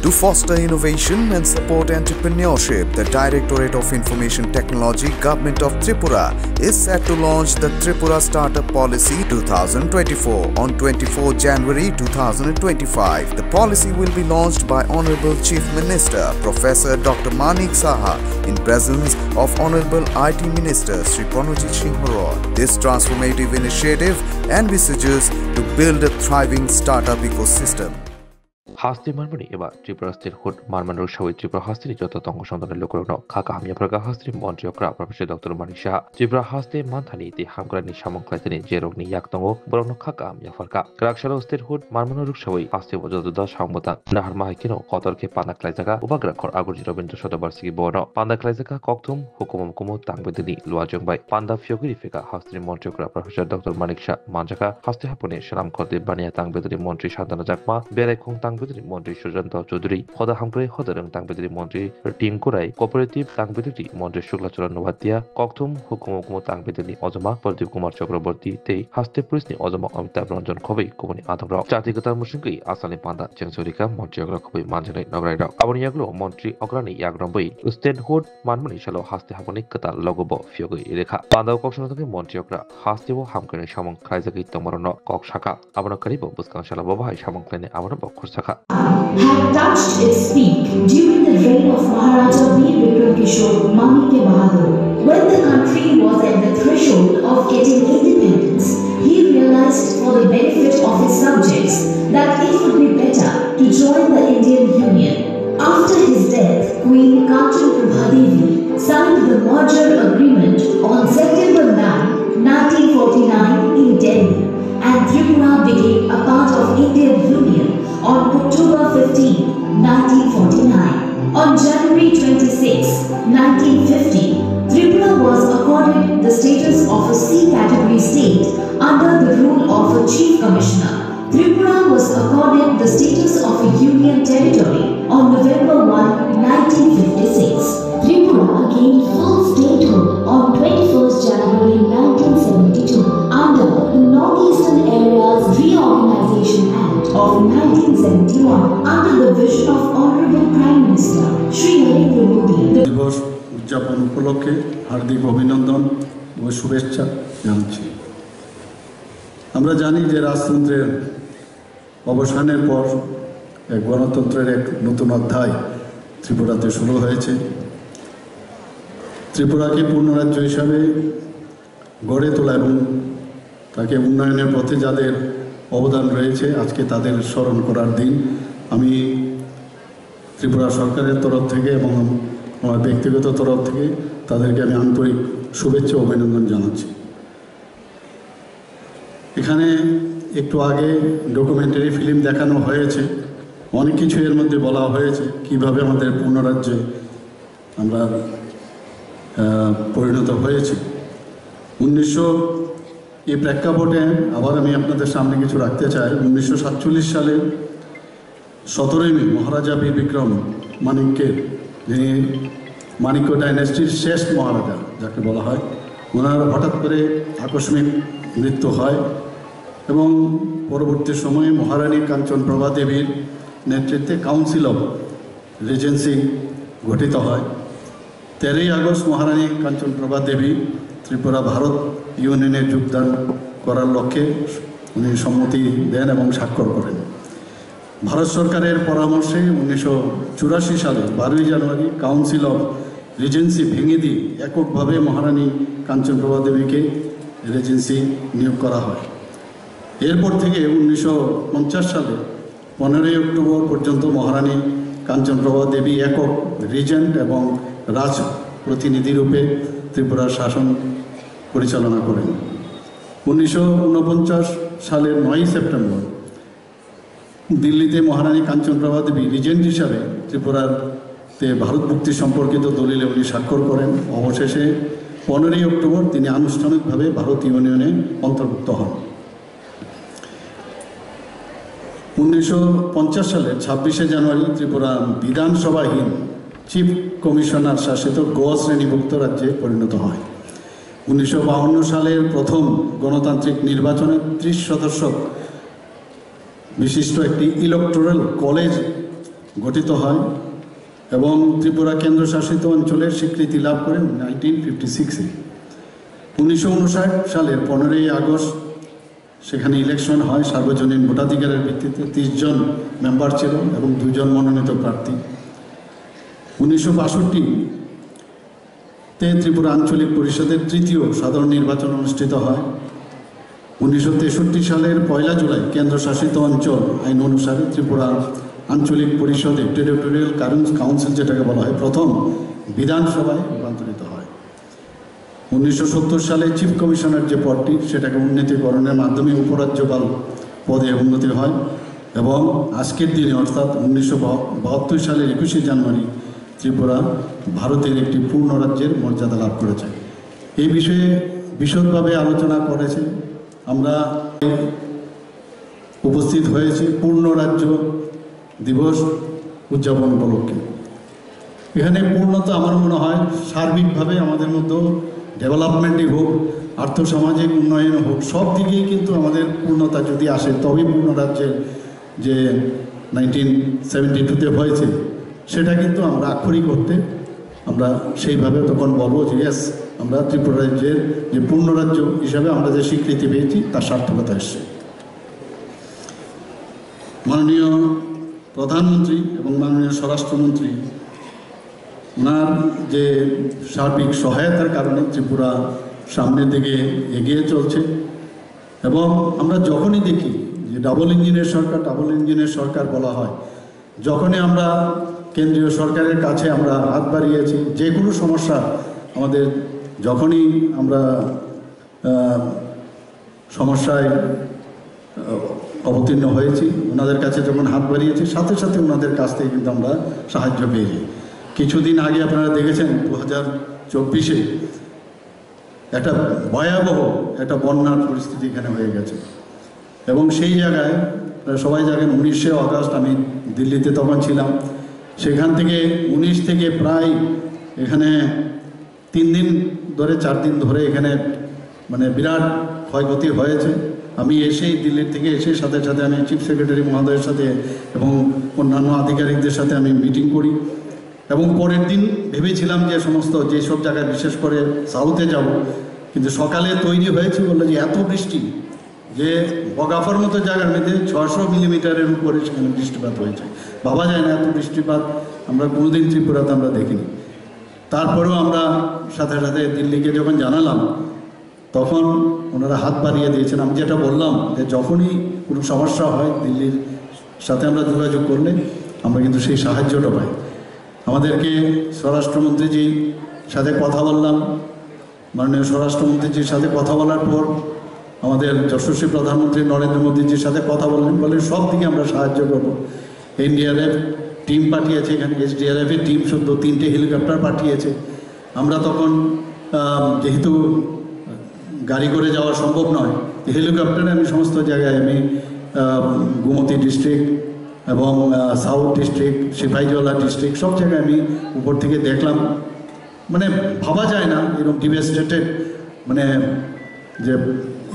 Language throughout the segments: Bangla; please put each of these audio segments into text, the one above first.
To foster innovation and support entrepreneurship, the Directorate of Information Technology, Government of Tripura is set to launch the Tripura Startup Policy 2024 on 24 January 2025. The policy will be launched by Honorable Chief Minister Professor Dr. Manik Saha in presence of Honorable IT Minister Sri Pranojit Singh Roy. This transformative initiative envisages to build a thriving startup ecosystem. Hasti Marmani Eba, Tripura State Hood, Marmanu Shawi, Tripura Hasti, Jota Tongosan, the local Kaka, Yapraga Hasti, Montreal, Professor Dr. Manisha, Tripura Hasti, Mantani, the Hamgrani Shamon Clatini, Jerogni Yaktongo, Brono Kaka, Yafarka, Krakshalo State Hood, Marmanu Shawi, Hasti was the Dash Hamota, Naharma Kino, Kotorke Panda Klazaga, Ubagra, or Aguji Robin to Shotabarski Bono, Panda Klazaka, Koktum, Hukum Kumo, Tangbedini, Luajong by Panda Fiogrifica, Hasti Montreal, Professor Dr. Manisha, Manjaka, Hasti Hapone, Shalam Kote, Bania Tangbedini, Montri Shantana Jakma, Berekong Tang. মন্ত্রী সুজন্ত চৌধুরী হদা হামগ্রে হদারং তাংবেদরি মন্ত্রী টিংকুরাই কোঅপারেটিভ তাংবেদরি মন্ত্রী শুক্লাচরণ নোভাতিয়া ককথুম হুকুম তাংবেদরি অজমা প্রদীপ কুমার চক্রবর্তী তেই হাস্তে পুলিশনি অজমা অমিতাভ রঞ্জন খবই কুমনি আদমর জাতিগতার মুসিংকি আসানি পান্দা চেংসরিকা মন্ত্রী অগ্র খবই মানজনাই নগরাইরা আবনি ইয়াগলো মন্ত্রী অগ্রানি ইয়াগ্রম্বই স্টেট হুড মানমনি শালো হাস্তে হাবনি কতা লগব ফিয়গই রেখা পান্দা ককশন থেকে মন্ত্রী অগ্রা হাস্তেও হামগ্রে সামং খাইজাগি তমরন কক শাখা আবনকারিব বুসকাং শালা বাবাই সামং ক্লেনে আবন বক্ষর শাখা had touched its peak during the reign of Maharaja Veer Vikram Kishore Manik Bahadur. When the country was at the threshold of getting independence, he realized for the benefit of his subjects that it would be better to join the Indian Union. After his death, Queen Kanchan Prabha Devi signed the merger agreement on September 9, 1949 in Delhi, and Tripura became a part of Indian Union on October 15, 1949. On January 26, 1950, Tripura was accorded the status of a C category state under the rule of a chief commissioner. Tripura was accorded the status of a union territory on November 1, 1956. Tripura gained full statehood on 21st January 1972 under the Northeastern Areas Reorganization Act of 1971 under the vision of Honorable Prime Minister Shri Narendra Modi. দিবস উদযাপন উপলক্ষে হার্দিক অভিনন্দন ও শুভেচ্ছা জানাচ্ছি। আমরা জানি যে রাজতন্ত্রের অবসানের পর এক গণতন্ত্রের এক নতুন অধ্যায় ত্রিপুরাতে শুরু হয়েছে। ত্রিপুরাকে পূর্ণরাজ্য হিসাবে গড়ে তোলা এবং তাকে উন্নয়নের পথে যাদের অবদান রয়েছে আজকে তাদের স্মরণ করার দিন। আমি ত্রিপুরা সরকারের তরফ থেকে এবং আমার ব্যক্তিগত তরফ থেকে তাদেরকে আমি আন্তরিক শুভেচ্ছা ও অভিনন্দন জানাচ্ছি। এখানে একটু আগে ডকুমেন্টারি ফিল্ম দেখানো হয়েছে, অনেক কিছু এর মধ্যে বলা হয়েছে কিভাবে আমাদের পূর্ণরাজ্যে আমরা পরিণত হয়েছি। এই প্রেক্ষাপটে আবার আমি আপনাদের সামনে কিছু রাখতে চাই। 1947 সালে 17 মে মহারাজা বীর বিক্রম মানিক্যের, যিনি মানিক্য ডাইনেস্টির শেষ মহারাজা যাকে বলা হয়, ওনার হঠাৎ করে আকস্মিক মৃত্যু হয় এবং পরবর্তী সময়ে মহারানী কাঞ্চন প্রভা দেবীর নেতৃত্বে কাউন্সিল অফ রিজেন্সি গঠিত হয়। 13 আগস্ট মহারানী কাঞ্চন প্রভা দেবী ত্রিপুরা ভারত ইউনিয়নে যোগদান করার লক্ষ্যে উনি সম্মতি দেন এবং স্বাক্ষর করেন। ভারত সরকারের পরামর্শে 1984 সালে 12 জানুয়ারি কাউন্সিল অফ রিজেন্সি ভেঙে দিয়ে এককভাবে মহারানী কাঞ্চনপ্রভা দেবীকে রেজেন্সি নিয়োগ করা হয়। এরপর থেকে 1950 সালে 15 অক্টোবর পর্যন্ত মহারানী কাঞ্চনপ্রভা দেবী একক রিজেন্ট এবং রাজ প্রতিনিধি রূপে ত্রিপুরার শাসন পরিচালনা করেন। 1949 সালের 9 সেপ্টেম্বর দিল্লিতে মহারানী কাঞ্চনপ্রভা দেবী রিজেন্ট হিসাবে ত্রিপুরাতে ভারত মুক্তি সম্পর্কিত দলিলে উনি স্বাক্ষর করেন। অবশেষে 15 অক্টোবর তিনি আনুষ্ঠানিকভাবে ভারত ইউনিয়নে অন্তর্ভুক্ত হন। 1950 সালের 26 জানুয়ারি ত্রিপুরা বিধানসভাহীন চিফ কমিশনার শাসিত গ শ্রেণীভুক্ত রাজ্যে পরিণত হয়। 1952 সালের প্রথম গণতান্ত্রিক নির্বাচনে 30 সদস্য বিশিষ্ট একটি ইলেকটোরাল কলেজ গঠিত হয় এবং ত্রিপুরা কেন্দ্রশাসিত অঞ্চলের স্বীকৃতি লাভ করে 1956-এ। 1959 সালের 15ই আগস্ট সেখানে ইলেকশন হয় সার্বজনীন ভোটাধিকারের ভিত্তিতে। 30 জন মেম্বার ছিল এবং 2 জন মনোনীত প্রার্থী। 1962-তে ত্রিপুরা আঞ্চলিক পরিষদের 3য় সাধারণ নির্বাচন অনুষ্ঠিত হয়। 1963 সালের 1 জুলাই কেন্দ্রশাসিত অঞ্চল আইন অনুসারে ত্রিপুরা আঞ্চলিক পরিষদে টেরিটোরিয়াল কাউন্সিল যেটাকে বলা হয় প্রথম বিধানসভায় রূপান্তরিত হয়। 1970 সালে চিফ কমিশনার যে পদটি সেটাকে উন্নীতকরণের মাধ্যমে উপরাজ্যপাল পদে উন্নতি হয় এবং আজকের দিনে অর্থাৎ 1972 সালের 21শে জানুয়ারি ত্রিপুরা ভারতের একটি পূর্ণ রাজ্যের মর্যাদা লাভ করেছে। এই বিষয়ে বিশদভাবে আলোচনা করেছে। আমরা উপস্থিত হয়েছি পূর্ণ রাজ্য দিবস উদযাপন উপলক্ষে। এখানে পূর্ণতা আমার মনে হয় সার্বিকভাবে আমাদের মধ্যে ডেভেলপমেন্টই হোক, আর্থসামাজিক উন্নয়ন হোক, সব দিকেই কিন্তু আমাদের পূর্ণতা যদি আসে তবেই পূর্ণ রাজ্যের যে 1972-তে হয়েছে সেটা কিন্তু আমরা আক্ষরিক করতে আমরা সেইভাবে তখন বলবো যে ইয়েস, আমরা ত্রিপুরা রাজ্যের যে পূর্ণ রাজ্য হিসাবে আমরা যে স্বীকৃতি পেয়েছি তার সার্থকতা এসছে। মাননীয় প্রধানমন্ত্রী এবং মাননীয় স্বরাষ্ট্রমন্ত্রী ওনার যে সার্বিক সহায়তার কারণে ত্রিপুরা সামনের দিকে এগিয়ে চলছে এবং আমরা যখনই দেখি যে ডাবল ইঞ্জিনের সরকার বলা হয়, যখনই আমরা কেন্দ্রীয় সরকারের কাছে আমরা হাত বাড়িয়েছি, যে কোনো সমস্যা আমাদের যখনই আমরা সমস্যায় অবতীর্ণ হয়েছি, ওনাদের কাছে যখন হাত বাড়িয়েছি সাথে সাথে ওনাদের কাছ থেকে কিন্তু আমরা সাহায্য পেয়েছি। কিছুদিন আগে আপনারা দেখেছেন 2024-এ একটা ভয়াবহ একটা বন্যার পরিস্থিতি এখানে হয়ে গেছে এবং সেই জায়গায় সবাই জানেন 19শে আগস্ট আমি দিল্লিতে তখন ছিলাম। সেখান থেকে 19 থেকে প্রায় এখানে 3 দিন ধরে 4 দিন ধরে এখানে মানে বিরাট ক্ষয়ক্ষতি হয়েছে। আমি এসেই দিল্লির থেকে এসে সাথে সাথে আমি চিফ সেক্রেটারি মহোদয়ের সাথে এবং অন্যান্য আধিকারিকদের সাথে আমি মিটিং করি এবং পরের দিন ভেবেছিলাম যে সমস্ত যেসব জায়গায় বিশেষ করে সাউথে যাব, কিন্তু সকালে তৈরি হয়েছে বললো যে এত বৃষ্টি যে বগাফার মতো জায়গার মধ্যে 600 মিলিমিটারের উপরে সেখানে বৃষ্টিপাত হয়েছে। ভাবা যায় না এত বৃষ্টিপাত আমরা কোনোদিন ত্রিপুরাতে আমরা দেখিনি। তারপরেও আমরা সাথে সাথে দিল্লিকে যখন জানালাম তখন ওনারা হাত বাড়িয়ে দিয়েছেন। আমি যেটা বললাম যে যখনই কোনো সমস্যা হয় দিল্লির সাথে আমরা যোগাযোগ করলে আমরা কিন্তু সেই সাহায্যটা পাই। আমাদেরকে স্বরাষ্ট্রমন্ত্রীজির সাথে কথা বললাম, মাননীয় স্বরাষ্ট্রমন্ত্রীজির সাথে কথা বলার পর আমাদের যশস্বী প্রধানমন্ত্রী নরেন্দ্র মোদীজির সাথে কথা বললেন, বলেন সব দিকে আমরা সাহায্য করব। এনডিআরএফ টিম পাঠিয়েছে এখানে, এসডিআরএফের টিম শুদ্ধ 3টে হেলিকপ্টার পাঠিয়েছে। আমরা তখন যেহেতু গাড়ি করে যাওয়া সম্ভব নয়, হেলিকপ্টারে আমি সমস্ত জায়গায় আমি গোমতী ডিস্ট্রিক্ট এবং সাউথ ডিস্ট্রিক্ট, সিপাহীজলা ডিস্ট্রিক্ট সব জায়গায় আমি উপর থেকে দেখলাম। মানে ভাবা যায় না এরকম ডিভাস্টেটেড মানে যে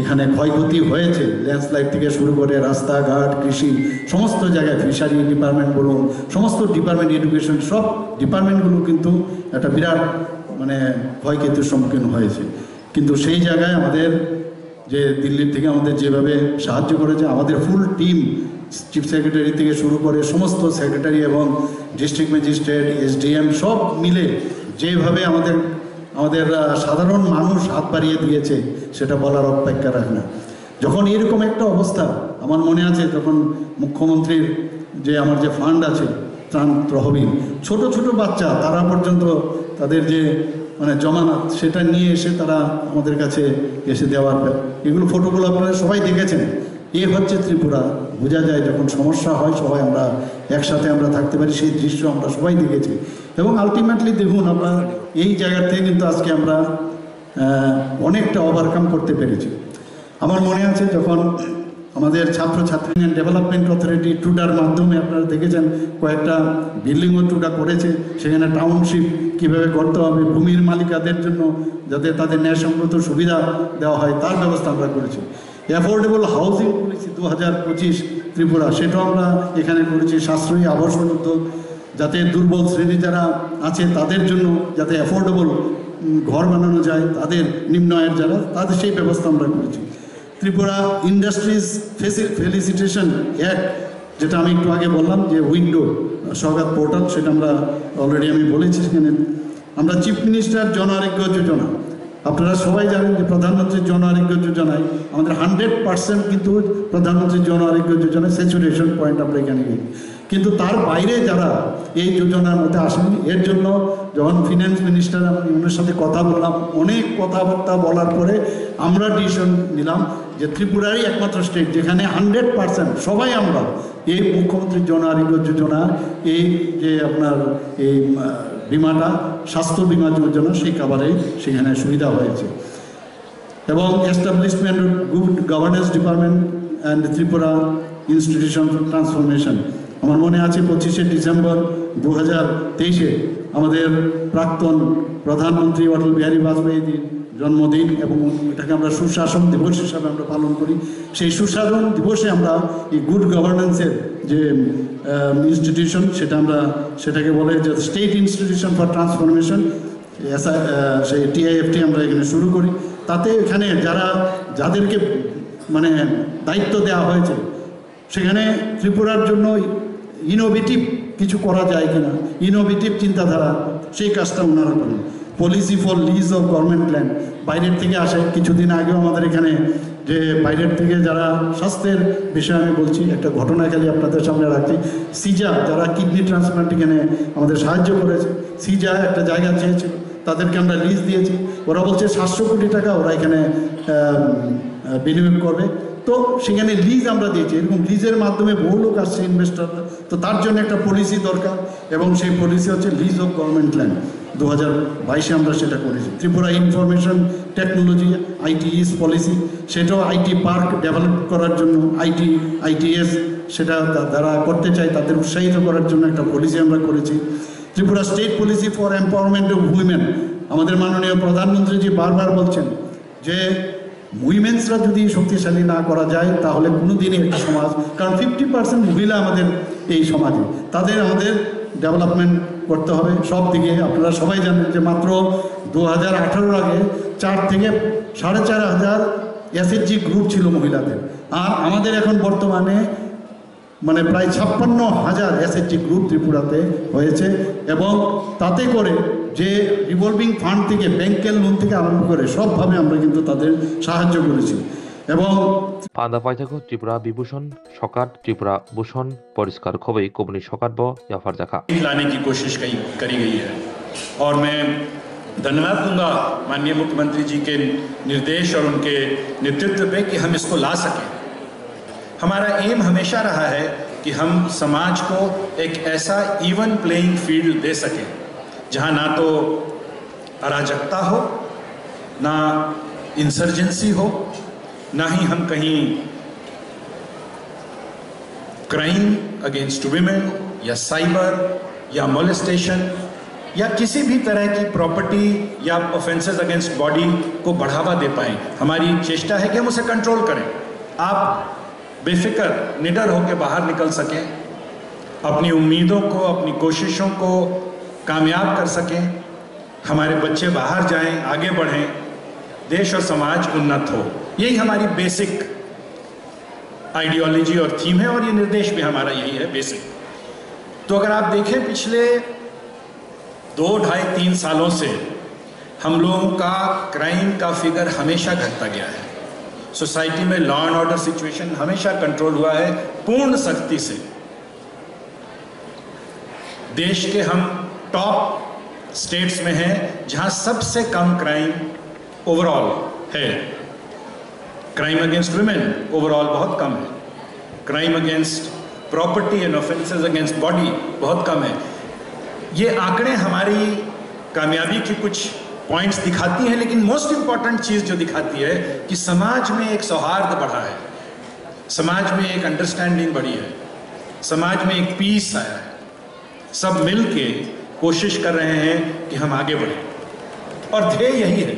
এখানে ক্ষয়ক্ষতি হয়েছে, ল্যান্ডস্লাইড থেকে শুরু করে রাস্তাঘাট, কৃষি, সমস্ত জায়গায় ফিশারি ডিপার্টমেন্ট বলুন, সমস্ত ডিপার্টমেন্ট, এডুকেশন সব ডিপার্টমেন্টগুলো কিন্তু একটা বিরাট মানে ক্ষয়ক্ষতির সম্মুখীন হয়েছে। কিন্তু সেই জায়গায় আমাদের যে দিল্লির থেকে আমাদের যেভাবে সাহায্য করেছে, আমাদের ফুল টিম চিফ সেক্রেটারি থেকে শুরু করে সমস্ত সেক্রেটারি এবং ডিস্ট্রিক্ট ম্যাজিস্ট্রেট, এসডিএম সব মিলে যেভাবে আমাদের সাধারণ মানুষ হাত বাড়িয়ে দিয়েছে সেটা বলার অপেক্ষা রাখে না। যখন এরকম একটা অবস্থা, আমার মনে আছে তখন মুখ্যমন্ত্রীর যে আমার যে ফান্ড আছে ত্রাণ তহবিল, ছোট ছোট বাচ্চা তারা পর্যন্ত তাদের যে মানে জমানত সেটা নিয়ে এসে তারা আমাদের কাছে এসে দেওয়ার, এগুলো ফটোগুলো আপনারা সবাই দেখেছেন। এ হচ্ছে ত্রিপুরা, বোঝা যায় যখন সমস্যা হয় সবাই আমরা একসাথে আমরা থাকতে পারি, সেই দৃশ্য আমরা সবাই দেখেছি। এবং আলটিমেটলি দেখুন আমরা এই জায়গা থেকে কিন্তু আজকে আমরা অনেকটা ওভারকাম করতে পেরেছি। আমার মনে আছে যখন আমাদের ছাত্রছাত্রী ডেভেলপমেন্ট অথরিটি টুডার মাধ্যমে আপনারা দেখেছেন কয়েকটা বিল্ডিংও টুডা করেছে, সেখানে টাউনশিপ কীভাবে করতে হবে, ভূমির মালিকাদের জন্য যাতে তাদের ন্যায়সঙ্গত সুবিধা দেওয়া হয় তার ব্যবস্থা আমরা করেছি। অ্যাফোর্ডেবল হাউজিং পলিসি 2025 ত্রিপুরা, সেটাও আমরা এখানে করেছি। সাশ্রয়ী আবাসন উদ্যোগ, যাতে দুর্বল শ্রেণী যারা আছে তাদের জন্য যাতে অ্যাফোর্ডেবল ঘর বানানো যায়, তাদের নিম্ন আয়ের যারা, তাদের সেই ব্যবস্থা আমরা করেছি। ত্রিপুরা ইন্ডাস্ট্রিজ ফেলিসিটেশন অ্যাক্ট, যেটা আমি একটু আগে বললাম যে উইন্ডো সওগাত পোর্টাল, সেটা আমরা অলরেডি আমি বলেছি। সেখানে আমরা চিফ মিনিস্টার জন আরোগ্য যোজনা, আপনারা সবাই জানেন যে প্রধানমন্ত্রীর জন আরোগ্য যোজনায় আমাদের 100% কিন্তু প্রধানমন্ত্রীর জন আরোগ্য যোজনায় স্যাচুরেশন পয়েন্ট আমরা এখানে নিই। কিন্তু তার বাইরে যারা এই যোজনার মধ্যে আসেনি, এর জন্য যখন ফিনান্স মিনিস্টার, আমি ওনার সাথে কথা বললাম, অনেক কথাবার্তা বলার পরে আমরা ডিসিশন নিলাম যে ত্রিপুরারই একমাত্র স্টেট যেখানে 100% সবাই আমরা এই মুখ্যমন্ত্রীর জন আরোগ্য যোজনা, এই যে আপনার এই বিমাটা, স্বাস্থ্য বিমা যোজনা, সেই কাভারে সেখানে সুবিধা হয়েছে। এবং establishment good governance department and Tripura institution for transformation, আমার মনে আছে 25শে ডিসেম্বর 2023 আমাদের প্রাক্তন প্রধানমন্ত্রী অটল বিহারী বাজপেয়ীজির জন্মদিন, এবং এটাকে আমরা সুশাসন দিবস হিসাবে আমরা পালন করি। সেই সুশাসন দিবসে আমরা এই গুড গভর্নেন্সের যে ইনস্টিটিউশন, সেটাকে বলে যে স্টেট ইনস্টিটিউশন ফর ট্রান্সফরমেশন, সেই TIFT আমরা এখানে শুরু করি। তাতে এখানে যাদেরকে মানে দায়িত্ব দেওয়া হয়েছে, সেখানে ত্রিপুরার জন্য ইনোভেটিভ কিছু করা যায় কিনা, ইনোভেটিভ চিন্তাধারা, সেই কাজটা ওনারা করেন। Policy for lease of government land, বাইরের থেকে আসে। কিছুদিন আগেও আমাদের এখানে যে বাইরের থেকে যারা স্বাস্থ্যের বিষয়ে আমি বলছি, একটা ঘটনা খালি আপনাদের সামনে রাখছি। সিজা, যারা কিডনি ট্রান্সপ্লান্ট এখানে আমাদের সাহায্য করেছে, সিজা একটা জায়গা চেয়েছিল, তাদেরকে আমরা লিজ দিয়েছি। ওরা বলছে 700 কোটি টাকা ওরা এখানে বিনিয়োগ করবে, তো সেখানে লিজ আমরা দিয়েছি। এরকম লিজের মাধ্যমে বহু লোক আসছে, ইনভেস্টররা, তো তার জন্য একটা পলিসি দরকার, এবং সেই পলিসি হচ্ছে লিজ অফ গভর্নমেন্ট ল্যান্ড। 2022 আমরা সেটা করেছি। Tripura information technology ITES policy, সেটাও IT পার্ক ডেভেলপ করার জন্য, ITS সেটা যারা করতে চায় তাদের উৎসাহিত করার জন্য একটা পলিসি আমরা করেছি। Tripura state policy for empowerment of women, আমাদের মাননীয় প্রধানমন্ত্রীজি বারবার বলছেন যে উইমেন্সরা যদি শক্তিশালী না করা যায় তাহলে কোনো দিনই একটা সমাজ, কারণ 50% মহিলা আমাদের এই সমাজে, তাদের আমাদের ডেভেলপমেন্ট করতে হবে সব দিকে। আপনারা সবাই জানেন যে মাত্র 2018 আগে 4 থেকে 4,500 SHG গ্রুপ ছিল মহিলাদের, আর আমাদের এখন বর্তমানে মানে প্রায় 56,000 SHG গ্রুপ ত্রিপুরাতে হয়েছে। এবং তাতে করে যে রিভলভিং ফান্ড থেকে, ব্যাংকের লোন থেকে আরম্ভ করে সবভাবে আমরা কিন্তু তাদের সাহায্য করেছি। এবং পান্দা পাইথাকো ত্রিপুরা বিভূষণ সকাট ত্রিপুরা ভূষণ পরিষ্কার খবই কবনি সকাট ব ইয়াফার দেখা लाने की कोशिश करी गई है। और मैं धन्यवाद दूंगा माननीय मुख्यमंत्री जी के निर्देश और उनके नेतृत्व पे कि हम इसको ला सकें। हमारा एम हमेशा रहा है कि हम समाज को एक ऐसा इवन प्लेइंग फील्ड दे सकें जहां ना तो अराजकता हो, ना इंसर्जेंसी हो, ना ही हम कहीं क्राइम अगेंस्ट वुमेन या साइबर या मोलेस्टेशन या किसी भी तरह की प्रॉपर्टी या ऑफेंसेस अगेंस्ट बॉडी को बढ़ावा दे पाएं। हमारी चेष्टा है कि हम उसे कंट्रोल करें। आप बेफिक्र निडर होकर बाहर निकल सकें, अपनी उम्मीदों को, अपनी कोशिशों को कामयाब कर सकें, हमारे बच्चे बाहर जाएं, आगे बढ़ें, देश और समाज उन्नत हो। यही हमारी बेसिक आइडियोलॉजी और थीम है, और ये निर्देश भी हमारा यही है बेसिक। तो अगर आप देखें पिछले 2, 2.5, 3 सालों से हम लोगों का क्राइम का फिगर हमेशा घटता गया है। सोसाइटी में लॉ एंड ऑर्डर सिचुएशन हमेशा कंट्रोल हुआ है पूर्ण सख्ती से। देश के हम टॉप स्टेट्स में हैं जहां सबसे कम क्राइम ओवरऑल है। क्राइम अगेंस्ट वुमेन ओवरऑल बहुत कम है। Crime against property and offences against body बहुत कम है। ये आंकड़े हमारी कामयाबी की कुछ पॉइंट्स दिखाती हैं, लेकिन मोस्ट इंपॉर्टेंट चीज़ जो दिखाती है कि समाज में एक सौहार्द बढ़ा है, समाज में एक अंडरस्टैंडिंग बढ़ी है, समाज में एक पीस आया है। सब मिल के कोशिश कर रहे हैं कि हम आगे बढ़ें, और ध्येय यही है।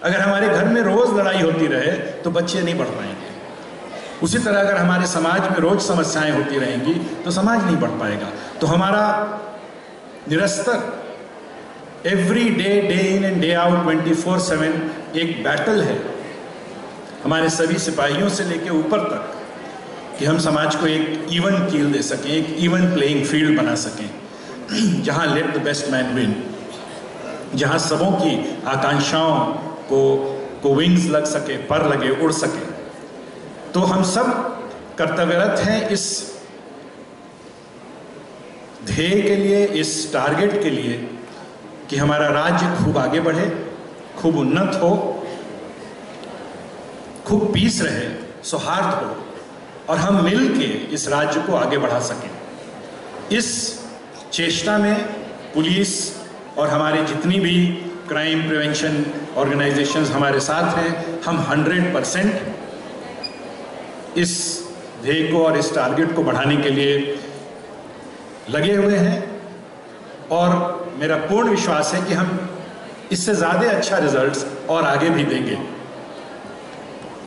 अगर हमारे घर में रोज़ लड़ाई होती रहे तो बच्चे नहीं बढ़ पाएंगे। उसी तरह अगर हमारे समाज में रोज समस्याएं होती रहेंगी तो समाज नहीं बढ़ पाएगा। तो हमारा निरस्तर every day, day in and day out 24/7 एक बैटल है हमारे सभी सिपाहियों से लेकर ऊपर तक, कि हम समाज को एक इवन कील दे सकें, एक इवन प्लेइंग फील्ड बना सकें, जहां let the best man win, जहां सबों की आकांक्षाओं को विंग्स लग सके, पर लगे, उड़ सके। तो हम सब कर्तव्यरत हैं इस ध्येय के लिए, इस टारगेट के लिए कि हमारा राज्य खूब आगे बढ़े, खूब उन्नत हो, खूब पीस रहे, सौहार्द हो, और हम मिल के इस राज्य को आगे बढ़ा सकें। इस चेष्टा में पुलिस और हमारे जितनी भी क्राइम प्रिवेंशन ऑर्गेनाइजेशंस हमारे साथ हैं, हम 100% इस ध्येय को और इस टारगेट को बढ़ाने के लिए लगे हुए हैं। और मेरा पूर्ण विश्वास है कि हम इससे ज़्यादा अच्छा रिजल्ट्स और आगे भी देंगे।